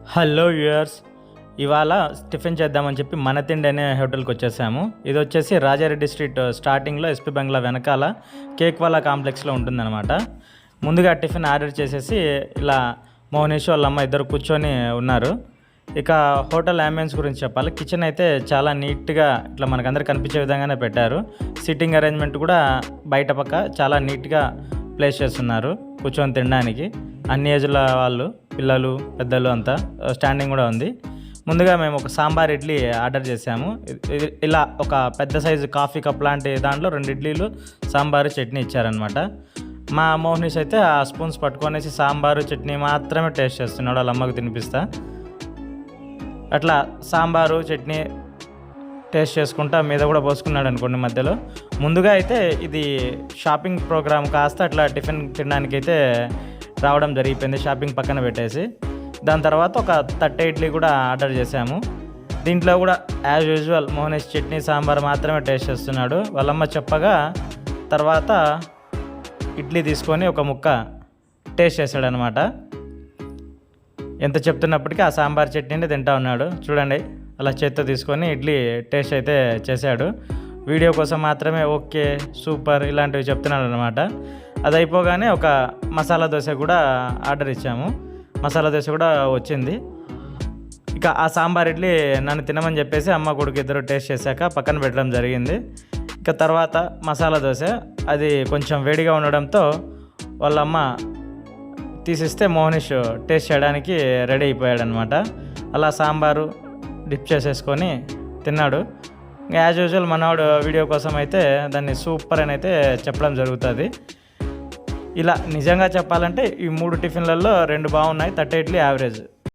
Hello viewers, ఇవాళ tiffin చేద్దామని చెప్పి మన తిండి అనే హోటల్కి వచ్చేసాము. ఇది వచ్చేసి రాజారెడ్డి స్ట్రీట్ స్టార్టింగ్లో ఎస్పీ బంగ్లా వెనకాల కేక్ వాలా కాంప్లెక్స్లో ఉంటుందన్నమాట. ముందుగా టిఫిన్ ఆర్డర్ చేసేసి ఇలా మోహనీష్ వాళ్ళ అమ్మ ఇద్దరు కూర్చొని ఉన్నారు. ఇక హోటల్ అంబియన్స్ గురించి చెప్పాలి. కిచెన్ అయితే చాలా నీట్గా ఇట్లా మనకందరికి కనిపించే విధంగానే పెట్టారు. సిట్టింగ్ అరేంజ్మెంట్ కూడా బయట పక్క చాలా నీట్గా ప్లేస్ చేస్తున్నారు కూర్చొని తినడానికి. అన్ని ఏజ్ల వాళ్ళు, పిల్లలు, పెద్దలు అంతా స్టాండింగ్ కూడా ఉంది. ముందుగా మేము ఒక సాంబార్ ఇడ్లీ ఆర్డర్ చేసాము. ఇలా ఒక పెద్ద సైజు కాఫీ కప్ లాంటి దాంట్లో 2 ఇడ్లీలు, సాంబారు, చట్నీ ఇచ్చారనమాట. మా మోహనీష్ అయితే ఆ స్పూన్స్ పట్టుకొనేసి సాంబారు చట్నీ మాత్రమే టేస్ట్ చేస్తున్నాడు, వాళ్ళ అమ్మకు తినిపిస్తా. అట్లా సాంబారు చట్నీ టేస్ట్ చేసుకుంటా మీద కూడా పోసుకున్నాడు అనుకోండి మధ్యలో. ముందుగా అయితే ఇది షాపింగ్ ప్రోగ్రామ్ కాస్త అట్లా టిఫిన్ తినడానికి అయితే రావడం జరిగిపోయింది, షాపింగ్ పక్కన పెట్టేసి. దాని తర్వాత ఒక 30 ఇడ్లీ కూడా ఆర్డర్ చేశాము. దీంట్లో కూడా యాజ్ యూజువల్ మోహనీష్ చట్నీ సాంబార్ మాత్రమే టేస్ట్ చేస్తున్నాడు. వాళ్ళమ్మ చెప్పగా తర్వాత ఇడ్లీ తీసుకొని ఒక ముక్క టేస్ట్ చేశాడనమాట. ఎంత చెప్తున్నప్పటికీ ఆ సాంబార్ చట్నీని తింటా ఉన్నాడు. చూడండి, అలా చేత్తో తీసుకొని ఇడ్లీ టేస్ట్ అయితే చేశాడు. వీడియో కోసం మాత్రమే ఓకే సూపర్ ఇలాంటివి చెప్తున్నాడు అనమాట. అది అయిపోగానే ఒక మసాలా దోశ కూడా ఆర్డర్ ఇచ్చాము. మసాలా దోశ కూడా వచ్చింది. ఇక ఆ సాంబార్ ఇడ్లీ నన్ను తినమని చెప్పేసి అమ్మ కొడుకు ఇద్దరు టేస్ట్ చేశాక పక్కన పెట్టడం జరిగింది. ఇక తర్వాత మసాలా దోశ అది కొంచెం వేడిగా ఉండడంతో వాళ్ళమ్మ తీసిస్తే మోహనీష్ టేస్ట్ చేయడానికి రెడీ అయిపోయాడనమాట. అలా సాంబారు డిప్ చేసేసుకొని తిన్నాడు. యాజ్ యూజువల్ మనవాడు వీడియో కోసం అయితే దాన్ని సూపర్ అని అయితే చెప్పడం జరుగుతుంది. ఇలా నిజంగా చెప్పాలంటే ఈ 3 టిఫిన్లలో 2 బాగున్నాయి, 30 ఇడ్లీ యావరేజ్.